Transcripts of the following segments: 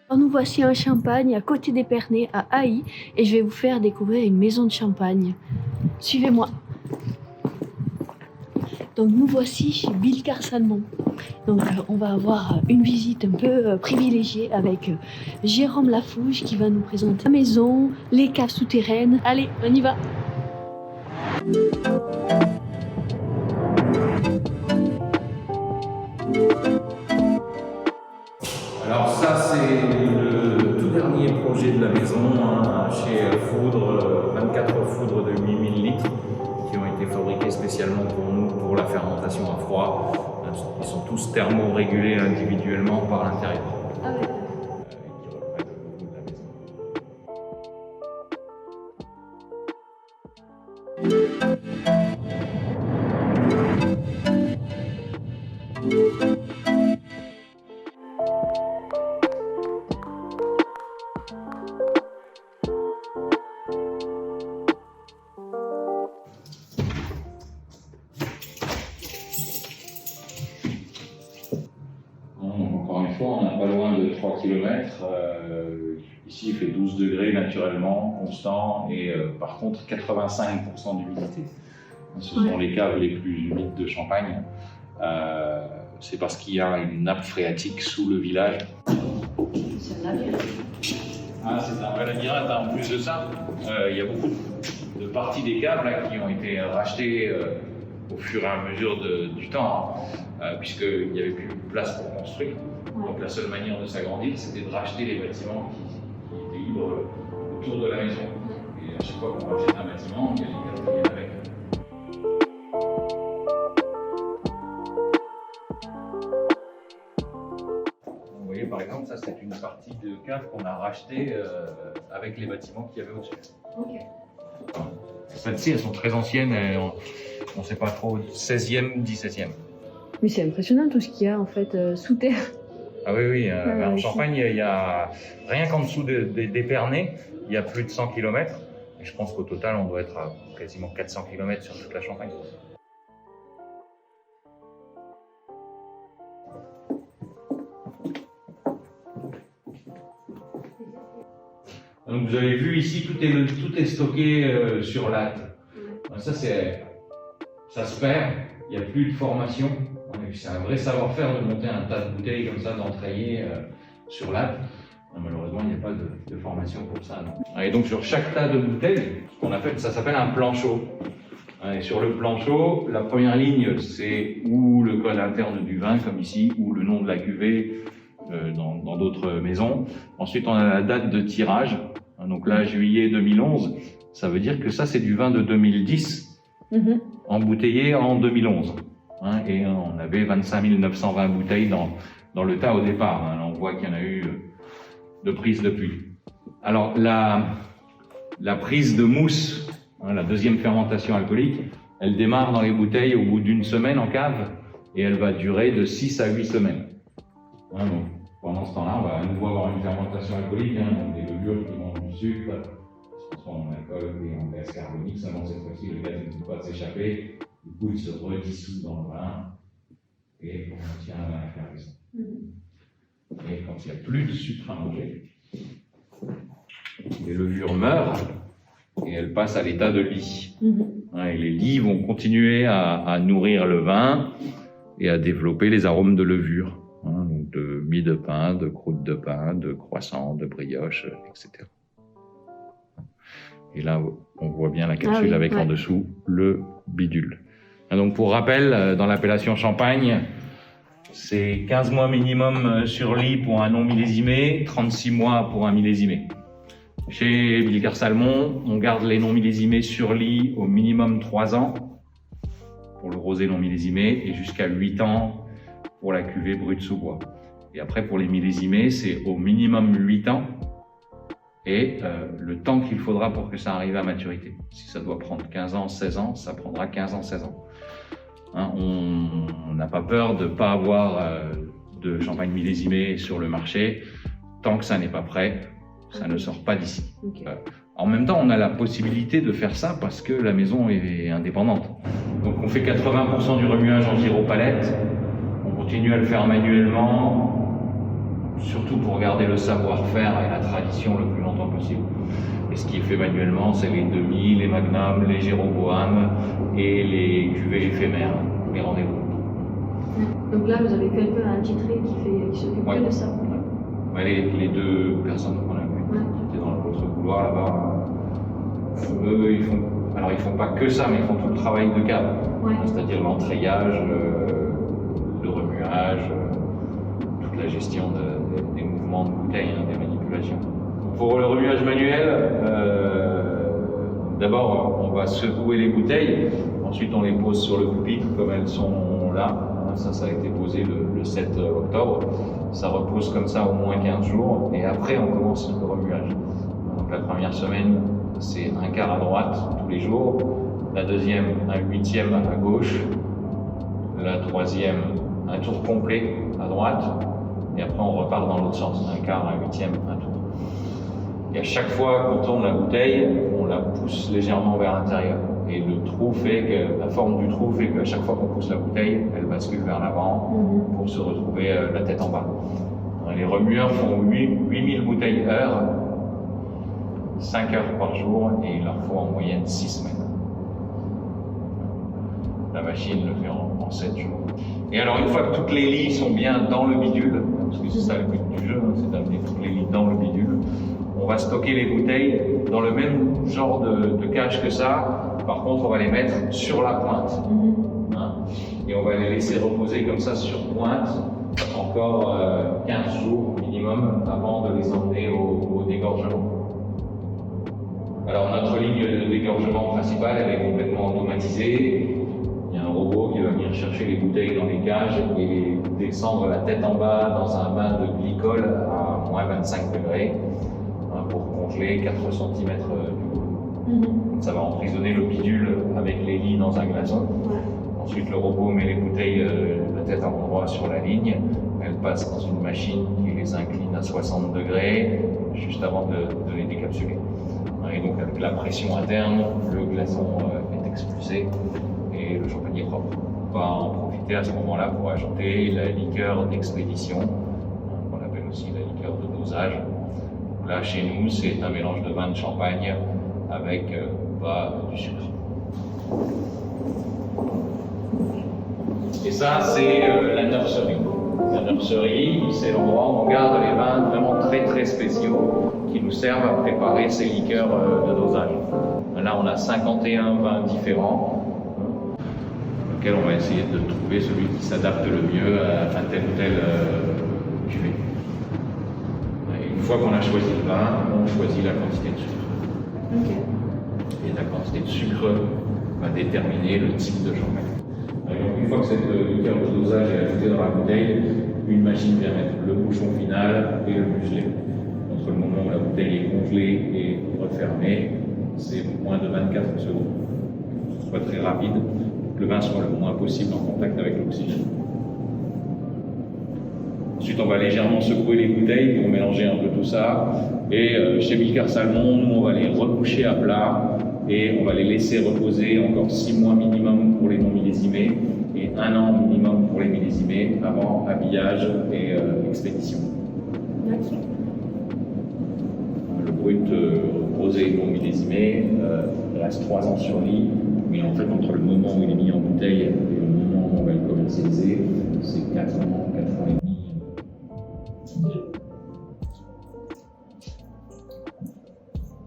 Alors nous voici un champagne à côté d'Épernay, à Ailly, et je vais vous faire découvrir une maison de champagne. Suivez-moi. Donc nous voici chez Bilkar Salmon. Donc on va avoir une visite un peu privilégiée avec Jérôme Lafouche qui va nous présenter la maison, les caves souterraines. Allez, on y va! Alors ça c'est le tout dernier projet de la maison chez Foudre, 24 foudres de 8000 litres qui ont été fabriquées spécialement pour nous pour la fermentation à froid. Ils sont tous thermorégulés individuellement par l'intérieur. Ah ouais. Qui reprennent le goût de la maison. Encore une fois, on n'est pas loin de 3 km. Ici, il fait 12 degrés naturellement, constant, et par contre 85% d'humidité. Ce sont les caves les plus humides de Champagne. C'est parce qu'il y a une nappe phréatique sous le village. C'est un labyrinthe. Ah, c'est un vrai labyrinthe. En plus de ça, il y a beaucoup de parties des caves là, qui ont été rachetées au fur et à mesure du temps, puisqu'il n'y avait plus de place pour construire. Donc la seule manière de s'agrandir, c'était de racheter les bâtiments qui étaient libres autour de la maison. Et à chaque fois qu'on rachète un bâtiment, il y a les caves qui viennent avec. Vous voyez par exemple, ça c'est une partie de cave qu'on a rachetée avec les bâtiments qu'il y avait au-dessus. Okay. Celles-ci, elles sont très anciennes, on ne sait pas trop, 16e, 17e. Mais c'est impressionnant tout ce qu'il y a en fait sous terre. Ah oui, oui, en Champagne, il y a rien qu'en dessous d'Épernay, il y a plus de 100 km. Et je pense qu'au total, on doit être à quasiment 400 km sur toute la Champagne. Donc vous avez vu ici, tout est stocké sur latte. Ça se perd, il n'y a plus de formation. C'est un vrai savoir-faire de monter un tas de bouteilles comme ça, d'entrailler sur latte. Malheureusement, il n'y a pas de formation pour ça. Non. Et donc sur chaque tas de bouteilles, ça s'appelle un planchot. Et sur le planchot, la première ligne, c'est ou le code interne du vin, comme ici, ou le nom de la cuvée dans d'autres maisons. Ensuite, on a la date de tirage. Donc là, juillet 2011, ça veut dire que ça, c'est du vin de 2010, embouteillé en 2011. Et on avait 25 920 bouteilles dans le tas au départ. On voit qu'il y en a eu de prises depuis. Alors la prise de mousse, la deuxième fermentation alcoolique, elle démarre dans les bouteilles au bout d'une semaine en cave et elle va durer de 6 à 8 semaines. Donc, pendant ce temps-là, on va à nouveau avoir une fermentation alcoolique, donc des levures qui mangent du sucre, qui se transforment en alcool et en gaz carbonique. Seulement cette fois-ci, le gaz ne peut pas s'échapper. Du coup, il se redissout dans le vin et on obtient un vin effervescent. Et quand il n'y a plus de sucre à manger, les levures meurent et elles passent à l'état de lie. Et les lies vont continuer à nourrir le vin et à développer les arômes de levure, donc de mie de pain, de croûte de pain, de croissant, de brioche, etc. Et là, on voit bien la capsule avec en dessous le bidule. Donc pour rappel, dans l'appellation Champagne, c'est 15 mois minimum sur lit pour un non millésimé, 36 mois pour un millésimé. Chez Bilkar Salmon, on garde les non millésimés sur lit au minimum 3 ans pour le rosé non millésimé et jusqu'à 8 ans pour la cuvée brute sous bois. Et après pour les millésimés, c'est au minimum 8 ans et le temps qu'il faudra pour que ça arrive à maturité. Si ça doit prendre 15 ans, 16 ans, ça prendra 15 ans, 16 ans. On n'a pas peur de ne pas avoir de champagne millésimé sur le marché. Tant que ça n'est pas prêt, ça ne sort pas d'ici. En même temps, on a la possibilité de faire ça parce que la maison est indépendante. Donc on fait 80% du remuage en gyropalette. On continue à le faire manuellement, surtout pour garder le savoir-faire et la tradition le plus longtemps possible. Et ce qui est fait manuellement, c'est les demi, les magnums, les Jéroboam et les cuvées éphémères, les rendez-vous. Donc là, vous avez quelqu'un attitré qui s'occupe que de ça. Ouais, les deux personnes qu'on a vues, qui étaient dans l'autre couloir là-bas, eux, ils font pas que ça, mais ils font tout le travail de cave. C'est-à-dire l'entrayage, le remuage, toute la gestion des mouvements de bouteilles, des manipulations. Pour le remuage manuel, d'abord on va secouer les bouteilles, ensuite on les pose sur le pupitre comme elles sont là. Ça a été posé le 7 octobre. Ça repose comme ça au moins 15 jours et après on commence le remuage. Donc la première semaine, c'est un quart à droite tous les jours, la deuxième, un huitième à gauche, la troisième, un tour complet à droite, et après on repart dans l'autre sens, un quart, un huitième, un tour. Et à chaque fois qu'on tourne la bouteille, on la pousse légèrement vers l'intérieur. Et le trou fait que, la forme du trou fait qu'à chaque fois qu'on pousse la bouteille, elle bascule vers l'avant pour se retrouver la tête en bas. Les remueurs font 8000 bouteilles heure, 5 heures par jour, et il leur faut en moyenne 6 semaines. La machine le fait en 7 jours. Et alors une fois que toutes les lits sont bien dans le bidule, parce que c'est ça le but du jeu, c'est d'amener toutes les lits dans le bidule, on va stocker les bouteilles dans le même genre de cage que ça. Par contre, on va les mettre sur la pointe. Et on va les laisser reposer comme ça sur pointe encore 15 jours minimum avant de les emmener au dégorgement. Alors notre ligne de dégorgement principale, elle est complètement automatisée. Il y a un robot qui va venir chercher les bouteilles dans les cages et les descendre la tête en bas dans un bain de glycol à moins 25 degrés pour congeler 4 cm du bout. Ça va emprisonner le bidule avec les lits dans un glaçon. Ensuite, le robot met les bouteilles la tête à l'endroit sur la ligne. Elles passent dans une machine qui les incline à 60 degrés juste avant de les décapsuler. Et donc, avec la pression interne, le glaçon est expulsé et le champagne est propre. On va en profiter à ce moment-là pour ajouter la liqueur d'expédition, qu'on appelle aussi la liqueur de dosage. Là, chez nous, c'est un mélange de vin de champagne avec du sucre. Et ça, c'est la nurserie. La nurserie, c'est l'endroit où on garde les vins vraiment très très spéciaux qui nous servent à préparer ces liqueurs de dosage. Là, on a 51 vins différents, auxquels on va essayer de trouver celui qui s'adapte le mieux à tel ou tel cuvée. Une fois qu'on a choisi le vin, on choisit la quantité de sucre. Et la quantité de sucre va déterminer le type de champagne. Donc, une fois que cette liqueur de dosage est ajoutée dans la bouteille, une machine vient mettre le bouchon final et le muselet. Entre le moment où la bouteille est congelée et refermée, c'est moins de 24 secondes. Ce soit très rapide, que le vin soit le moins possible en contact avec l'oxygène. Ensuite, on va légèrement secouer les bouteilles pour mélanger un peu tout ça. Et chez Bilkar Salmon, nous, on va les reboucher à plat et on va les laisser reposer encore 6 mois minimum pour les non millésimés et 1 an minimum pour les millésimés avant habillage et expédition. Le brut rosé non millésimé reste 3 ans sur lit, mais en fait, entre le moment où il est mis en bouteille et le moment où on va le commercialiser, c'est 4 ans, 4 ans et demi.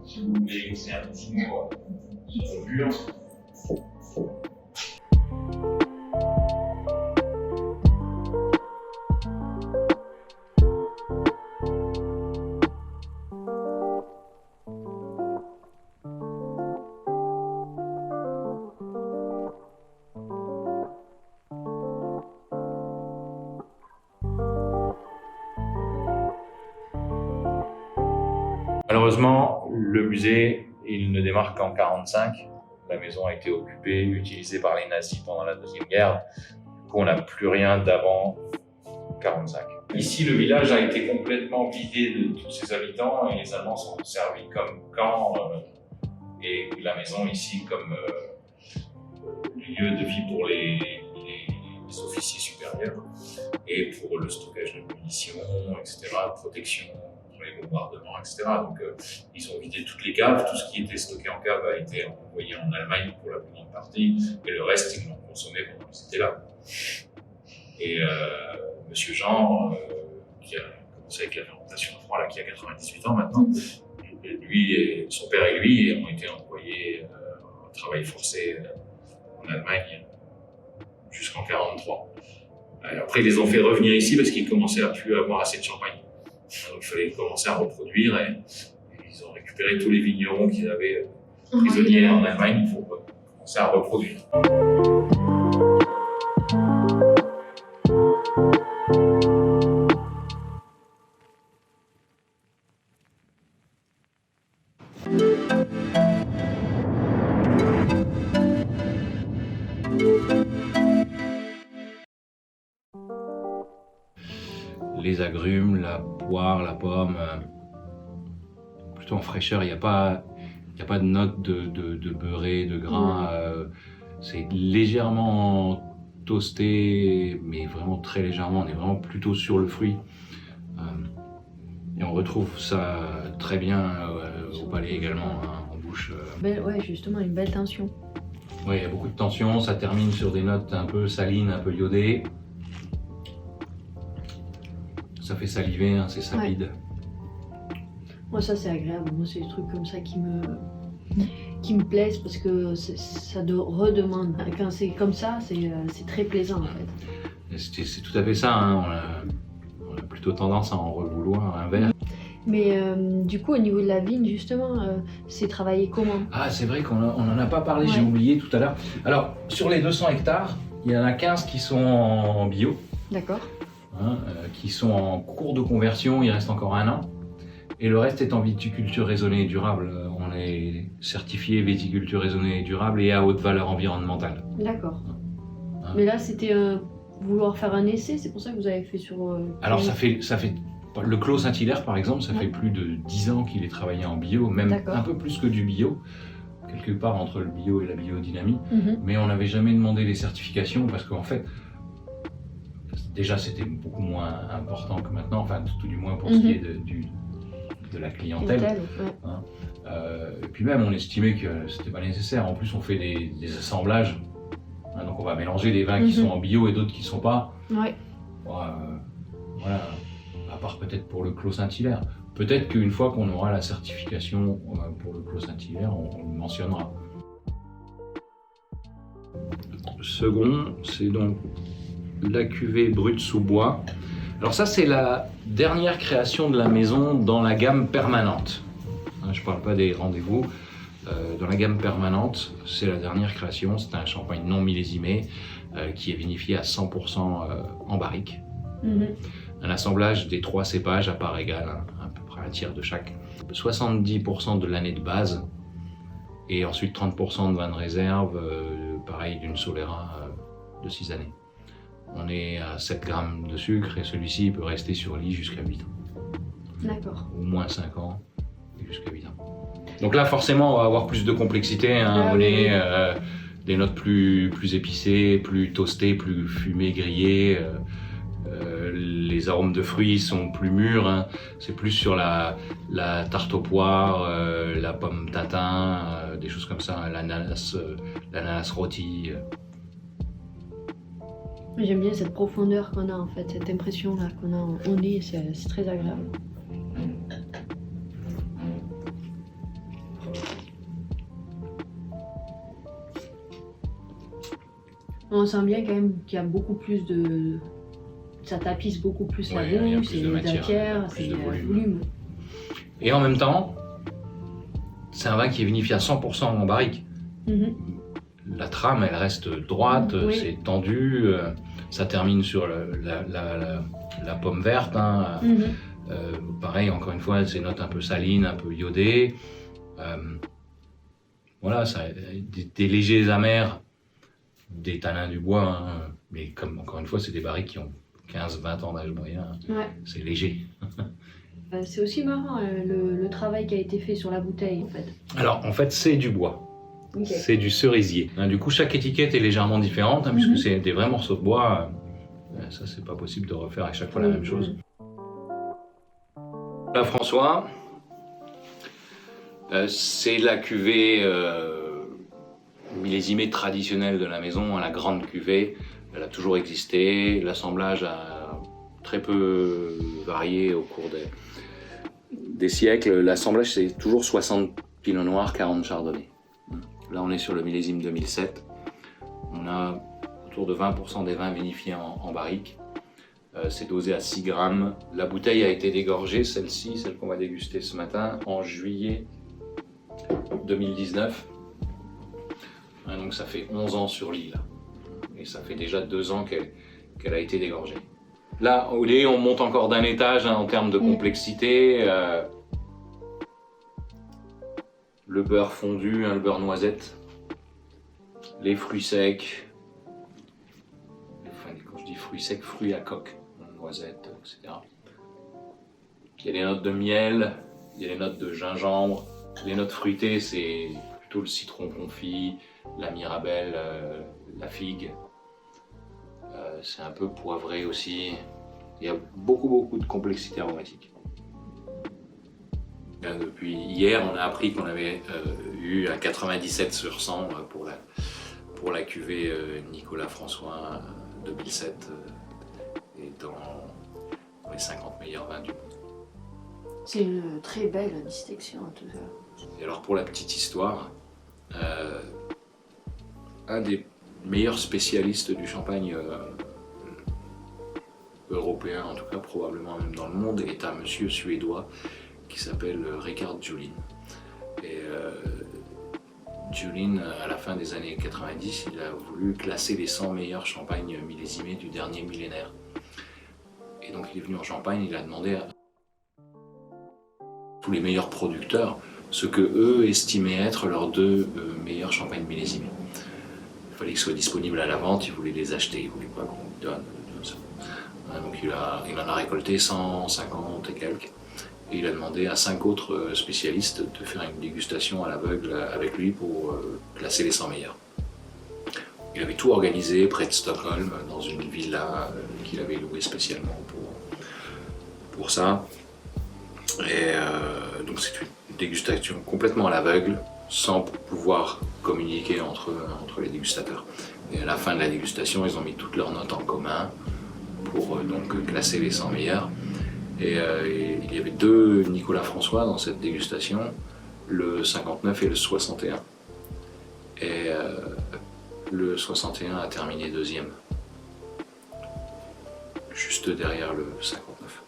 Si vous voulez laisser un petit mot sur le mur. Malheureusement, le musée, il ne démarre qu'en 1945. La maison a été occupée, utilisée par les nazis pendant la Deuxième Guerre. Du coup, on n'a plus rien d'avant 1945. Ici, le village a été complètement vidé de tous ses habitants et les Allemands sont servis comme camp et la maison ici comme milieu de vie pour les officiers supérieurs et pour le stockage de munitions, etc., de protection contre les bombardements, etc. Donc ils ont vidé toutes les caves, tout ce qui était stocké en cave a été envoyé en Allemagne pour la plus grande partie, et le reste ils l'ont consommé pendant qu'ils étaient là. Et Monsieur Jean, qui a commencé avec la fermentation à froid, là, qui a 98 ans maintenant, lui, son père et lui ont été envoyés en travail forcé en Allemagne jusqu'en 1943. Après, ils les ont fait revenir ici parce qu'ils commençaient à plus avoir assez de champagne. Donc, il fallait commencer à reproduire et ils ont récupéré tous les vignerons qu'ils avaient prisonniers en Allemagne pour commencer à reproduire. Les agrumes, la poire, la pomme, plutôt en fraîcheur, il n'y a pas de notes de beurré, de gras. C'est légèrement toasté, mais vraiment très légèrement. On est vraiment plutôt sur le fruit. Et on retrouve ça très bien au palais également, en bouche. Ouais, justement, une belle tension. Oui, il y a beaucoup de tension. Ça termine sur des notes un peu salines, un peu iodées. Ça fait saliver, hein, c'est sapide. Ouais. Moi, ça, c'est agréable. Moi, c'est des trucs comme ça qui me plaisent parce que ça redemande. Quand c'est comme ça, c'est très plaisant en fait. C'est tout à fait ça. Hein. On a plutôt tendance à en revouloir un verre. Mais du coup, au niveau de la vigne, justement, c'est travaillé comment? Ah, c'est vrai qu'on n'en a pas parlé, Ouais. j'ai oublié tout à l'heure. Alors, sur les 200 hectares, il y en a 15 qui sont en bio. D'accord. Qui sont en cours de conversion, il reste encore 1 an. Et le reste est en viticulture raisonnée et durable. On est certifié viticulture raisonnée et durable et à haute valeur environnementale. D'accord. Mais là, c'était vouloir faire un essai, c'est pour ça que vous avez fait sur... Alors ça fait le Clos Saint-Hilaire par exemple, ça fait plus de 10 ans qu'il est travaillé en bio, même un peu plus que du bio, quelque part entre le bio et la biodynamie. Mais on n'avait jamais demandé les certifications parce qu'en fait, déjà, c'était beaucoup moins important que maintenant, enfin tout du moins pour ce qui est de la clientèle. Et puis même, on estimait que c'était pas nécessaire. En plus, on fait des assemblages. Donc on va mélanger des vins qui sont en bio et d'autres qui sont pas. Ouais. Voilà. À part peut-être pour le Clos Saint-Hilaire. Peut-être qu'une fois qu'on aura la certification pour le Clos Saint-Hilaire, on le mentionnera. Le second, c'est donc la cuvée brute sous bois. Alors ça, c'est la dernière création de la maison dans la gamme permanente. Je ne parle pas des rendez-vous. Dans la gamme permanente, c'est la dernière création. C'est un champagne non millésimé qui est vinifié à 100% en barrique. Un assemblage des 3 cépages à part égale, à peu près un tiers de chaque. 70% de l'année de base et ensuite 30% de vin de réserve, pareil d'une Solera de 6 années. On est à 7 grammes de sucre et celui-ci peut rester sur lit jusqu'à 8 ans. D'accord. Au moins 5 ans et jusqu'à 8 ans. Donc là, forcément, on va avoir plus de complexité. On est des notes plus épicées, plus toastées, plus fumées, grillées. Les arômes de fruits sont plus mûrs. C'est plus sur la tarte aux poires, la pomme tatin, des choses comme ça, l'ananas rôti. J'aime bien cette profondeur qu'on a en fait, cette impression là qu'on a au nez, c'est très agréable. On sent bien quand même qu'il y a beaucoup plus de... Ça tapisse beaucoup plus la bouche, c'est de matière, c'est de volume. Et en même temps, c'est un vin qui est vinifié à 100% en barrique. La trame, elle reste droite, c'est tendu, ça termine sur la pomme verte. Pareil, encore une fois, c'est notes un peu salines, un peu iodées. Voilà, ça, des légers amers, des tanins du bois, mais comme encore une fois, c'est des barriques qui ont 15-20 ans d'âge moyen, c'est léger. C'est aussi marrant le travail qui a été fait sur la bouteille en fait. Alors en fait, c'est du bois. Ok. C'est du cerisier. Du coup, chaque étiquette est légèrement différente, puisque c'est des vrais morceaux de bois. Ça, c'est pas possible de refaire à chaque fois la même chose. La François, c'est la cuvée millésimée traditionnelle de la maison, la grande cuvée. Elle a toujours existé. L'assemblage a très peu varié au cours des siècles. L'assemblage, c'est toujours 60 pinot noir, 40 chardonnay. Là, on est sur le millésime 2007. On a autour de 20% des vins vinifiés en barrique. C'est dosé à 6 grammes. La bouteille a été dégorgée, celle-ci, celle qu'on va déguster ce matin, en juillet 2019. Donc ça fait 11 ans sur l'île. Et ça fait déjà 2 ans qu'elle a été dégorgée. Là, on monte encore d'un étage en termes de complexité. Le beurre fondu, le beurre noisette, les fruits secs. Enfin, quand je dis fruits secs, fruits à coque, noisettes, etc. Il y a des notes de miel, il y a des notes de gingembre. Les notes fruitées, c'est plutôt le citron confit, la mirabelle, la figue. C'est un peu poivré aussi. Il y a beaucoup de complexité aromatique. Depuis hier, on a appris qu'on avait eu un 97 sur 100 pour la cuvée Nicolas François 2007 et dans les 50 meilleurs vins du monde. C'est une très belle distinction en tout cas. Et alors pour la petite histoire, un des meilleurs spécialistes du champagne européen, en tout cas probablement même dans le monde, est un monsieur suédois qui s'appelle Rickard Julin. Et Julin, à la fin des années 90, il a voulu classer les 100 meilleurs champagnes millésimés du dernier millénaire. Et donc il est venu en Champagne, il a demandé à tous les meilleurs producteurs ce que eux estimaient être leurs 2 meilleurs champagnes millésimés. Il fallait qu'ils soient disponibles à la vente, il voulait les acheter, il voulait pas qu'on lui donne ça. Donc il en a récolté 150 et quelques. Et il a demandé à 5 autres spécialistes de faire une dégustation à l'aveugle avec lui pour classer les 100 meilleurs. Il avait tout organisé près de Stockholm, dans une villa qu'il avait louée spécialement pour ça. Et donc c'est une dégustation complètement à l'aveugle, sans pouvoir communiquer entre les dégustateurs. Et à la fin de la dégustation, ils ont mis toutes leurs notes en commun pour donc classer les 100 meilleurs. Et il y avait 2 Nicolas François dans cette dégustation, le 59 et le 61. Et le 61 a terminé 2e, juste derrière le 59.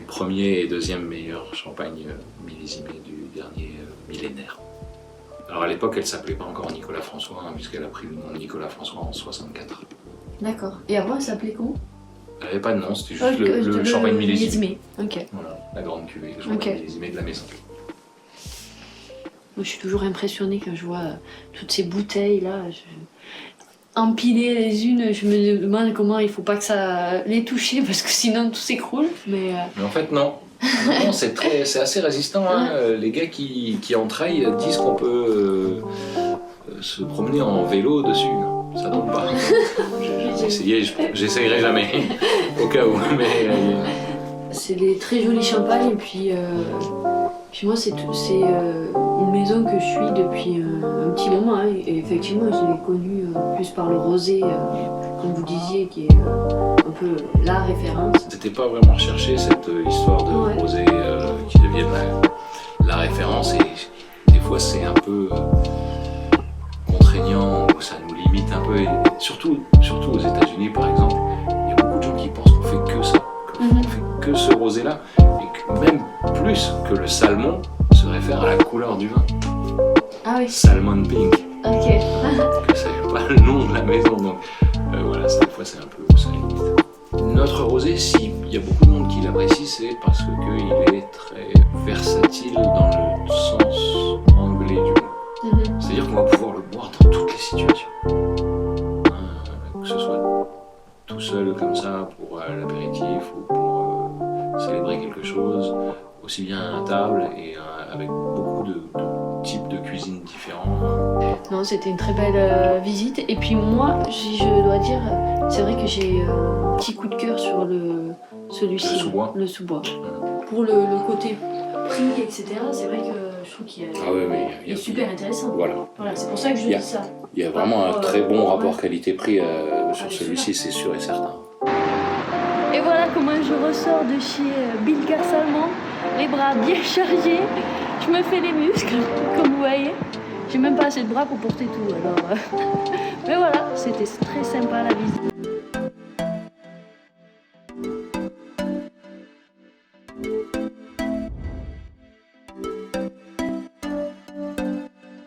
Premier et 2e meilleur champagne millésimé du dernier millénaire. Alors à l'époque, elle s'appelait pas encore Nicolas François, puisqu'elle a pris le nom de Nicolas François en 64. D'accord. Et avant, elle s'appelait comment? Elle n'avait pas de nom, c'était juste le champagne millésimé. Ok. Voilà, la grande cuvée, le champagne millésimé de la maison. Moi, je suis toujours impressionnée quand je vois toutes ces bouteilles là. Empilées les unes, je me demande comment il faut pas que ça les touche parce que sinon tout s'écroule. Mais en fait, non. Non, c'est assez résistant. Hein. Les gars qui entraillent disent qu'on peut se promener en vélo dessus. Ça tombe pas. J'ai essayé, j'essayerai jamais, au cas où. Mais c'est des très jolis champagnes et puis moi c'est une maison que je suis depuis un petit moment. Hein, et effectivement, je l'ai connue plus par le rosé, comme vous disiez, qui est un peu la référence. C'était pas vraiment recherché cette histoire de rosé qui devienne la référence, et des fois c'est un peu contraignant, ou ça nous limite un peu, et surtout aux États-Unis par exemple, il y a beaucoup de gens qui pensent qu'on fait que ça, qu'on fait que ce rosé-là, et que même plus que le salmon se réfère à la couleur du vin. Ah oui. Salmon pink. Ok. Que c'est pas le nom de la maison, donc voilà, des fois c'est un peu ça limite. Notre rosé, si il y a beaucoup de monde qui l'apprécie, c'est parce qu'il est très versatile dans le sens anglais du mot. C'est-à-dire qu'on va pouvoir le boire dans toutes les situations. Que ce soit tout seul comme ça pour l'apéritif ou pour célébrer quelque chose, aussi bien à table et avec beaucoup de types de cuisine différents. Non, c'était une très belle visite. Et puis moi, si je dois dire, c'est vrai que j'ai un petit coup de cœur sur celui-ci. Le sous-bois. Le sous-bois. Pour le côté prix, etc., c'est vrai que je trouve qu'il est super intéressant. Voilà. Voilà, c'est pour ça que je dis ça. Il y a vraiment un très bon rapport qualité-prix sur celui-ci, c'est sûr et certain. Et voilà comment je ressors de chez Bilka Salmon, les bras bien chargés. Je me fais les muscles, comme vous voyez. J'ai même pas assez de bras pour porter tout. Alors, mais voilà, c'était très sympa la visite.